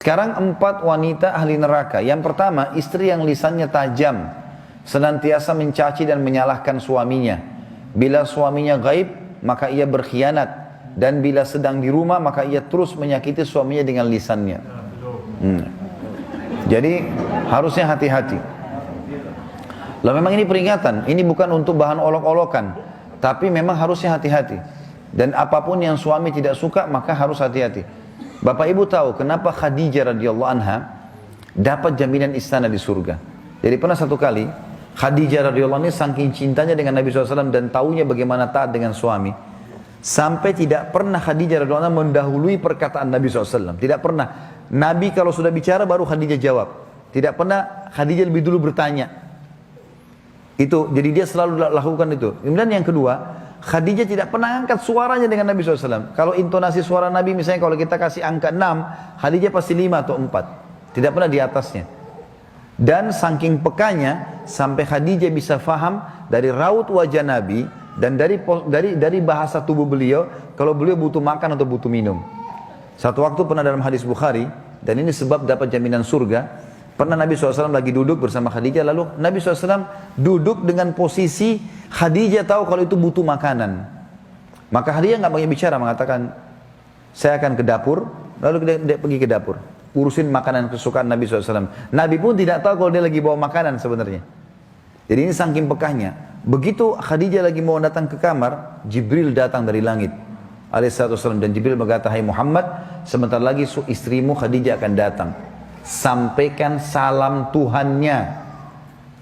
Sekarang 4 wanita ahli neraka. Yang pertama, istri yang lisannya tajam, senantiasa mencaci dan menyalahkan suaminya. Bila suaminya gaib, maka ia berkhianat. Dan bila sedang di rumah, maka ia terus menyakiti suaminya dengan lisannya. Jadi harusnya hati-hati. Lalu memang ini peringatan, ini bukan untuk bahan olok-olokan, tapi memang harusnya hati-hati. Dan apapun yang suami tidak suka, maka harus hati-hati. Bapak Ibu tahu kenapa Khadijah radhiyallahu anha dapat jaminan istana di surga. Jadi pernah satu kali Khadijah radhiyallahu anha saking cintanya dengan Nabi SAW dan taunya bagaimana taat dengan suami, sampai tidak pernah Khadijah radhiyallahu anha mendahului perkataan Nabi SAW. Tidak pernah. Nabi kalau sudah bicara baru Khadijah jawab. Tidak pernah Khadijah lebih dulu bertanya. Itu, jadi dia selalu lakukan itu. Kemudian yang kedua, Khadijah tidak pernah angkat suaranya dengan Nabi SAW. Kalau intonasi suara Nabi misalnya kalau kita kasih angka 6, Khadijah pasti 5 atau 4. Tidak pernah di atasnya. Dan saking pekanya, sampai Khadijah bisa faham dari raut wajah Nabi, dan dari bahasa tubuh beliau, kalau beliau butuh makan atau butuh minum. Satu waktu pernah dalam hadis Bukhari, dan ini sebab dapat jaminan surga, pernah Nabi SAW lagi duduk bersama Khadijah, lalu Nabi SAW duduk dengan posisi Khadijah tahu kalau itu butuh makanan. Maka Khadijah nggak banyak bicara, mengatakan, saya akan ke dapur, lalu dia pergi ke dapur, urusin makanan kesukaan Nabi SAW. Nabi pun tidak tahu kalau dia lagi bawa makanan sebenarnya. Jadi ini saking pekahnya. Begitu Khadijah lagi mau datang ke kamar, Jibril datang dari langit alaihissalam, dan Jibril berkata, hai Muhammad, sebentar lagi istrimu Khadijah akan datang. Sampaikan salam Tuhannya.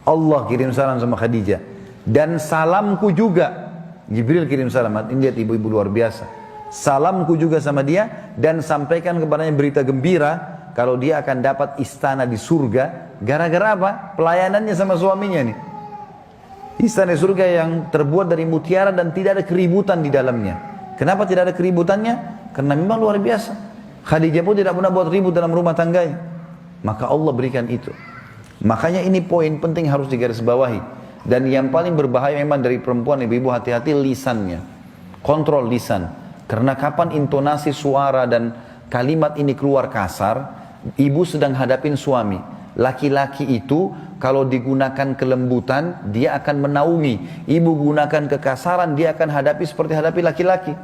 Allah kirim salam sama Khadijah. Dan salamku juga. Jibril kirim salam. Ini lihat ibu-ibu luar biasa. Salamku juga sama dia. Dan sampaikan kepadanya berita gembira. Kalau dia akan dapat istana di surga. Gara-gara apa? Pelayanannya sama suaminya nih. Istana di surga yang terbuat dari mutiara dan tidak ada keributan di dalamnya. Kenapa tidak ada keributannya? Karena memang luar biasa. Khadijah pun tidak pernah buat ribut dalam rumah tangganya. Maka Allah berikan itu. Makanya ini poin penting harus digarisbawahi. Dan yang paling berbahaya memang dari perempuan, ibu-ibu hati-hati lisannya. Kontrol lisan. Karena kapan intonasi suara dan kalimat ini keluar kasar, ibu sedang hadapin suami. Laki-laki itu kalau digunakan kelembutan, dia akan menaungi. Ibu gunakan kekasaran, dia akan hadapi seperti hadapi laki-laki.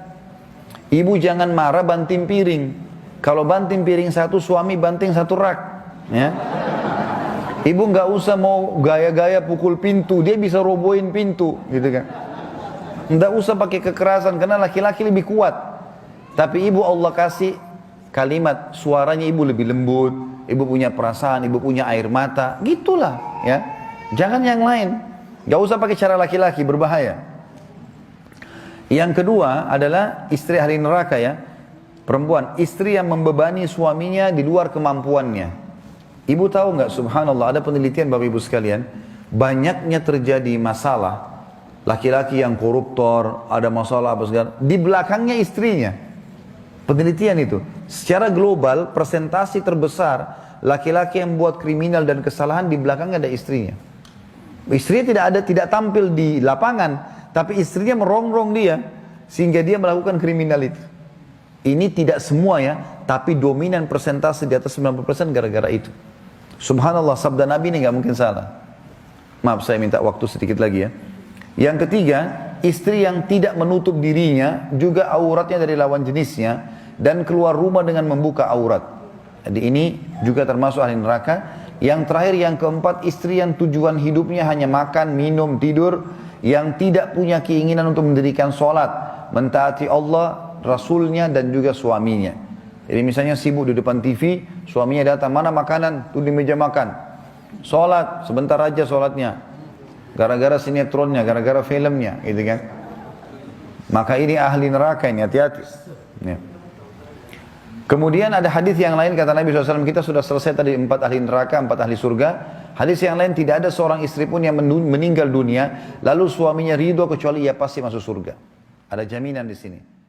Ibu jangan marah banting piring. Kalau banting piring satu, suami banting satu rak. Ya. Ibu nggak usah mau gaya-gaya pukul pintu, dia bisa robohin pintu, gitu kan? Nggak usah pakai kekerasan karena laki-laki lebih kuat. Tapi ibu Allah kasih kalimat, suaranya ibu lebih lembut, ibu punya perasaan, ibu punya air mata, gitulah, ya. Jangan yang lain. Nggak usah pakai cara laki-laki, berbahaya. Yang kedua adalah istri ahli neraka, ya. Perempuan, istri yang membebani suaminya di luar kemampuannya. Ibu tahu nggak, subhanallah, ada penelitian Bapak Ibu sekalian, banyaknya terjadi masalah, laki-laki yang koruptor, ada masalah apa segala, di belakangnya istrinya. Penelitian itu, secara global, persentasi terbesar, laki-laki yang buat kriminal dan kesalahan di belakangnya ada istrinya. Istrinya tidak tampil di lapangan, tapi istrinya merongrong dia, sehingga dia melakukan kriminal itu. Ini tidak semua ya, tapi dominan persentase di atas 90% gara-gara itu. Subhanallah, sabda Nabi ini nggak mungkin salah. Maaf, saya minta waktu sedikit lagi ya. Yang ketiga, istri yang tidak menutup dirinya, juga auratnya dari lawan jenisnya, dan keluar rumah dengan membuka aurat. Jadi ini juga termasuk ahli neraka. Yang terakhir, yang keempat, istri yang tujuan hidupnya hanya makan, minum, tidur, yang tidak punya keinginan untuk mendirikan sholat, mentaati Allah, Rasulnya, dan juga suaminya. Jadi misalnya sibuk di depan TV, suaminya datang, mana makanan? Tuh di meja makan. Sholat, sebentar aja sholatnya. Gara-gara sinetronnya, gara-gara filmnya, gitu kan. Maka ini ahli neraka ini, hati-hati. Ya. Kemudian ada hadis yang lain, kata Nabi SAW, kita sudah selesai tadi 4 ahli neraka, 4 ahli surga. Hadis yang lain, tidak ada seorang istri pun yang meninggal dunia, lalu suaminya ridho kecuali ia pasti masuk surga. Ada jaminan di sini.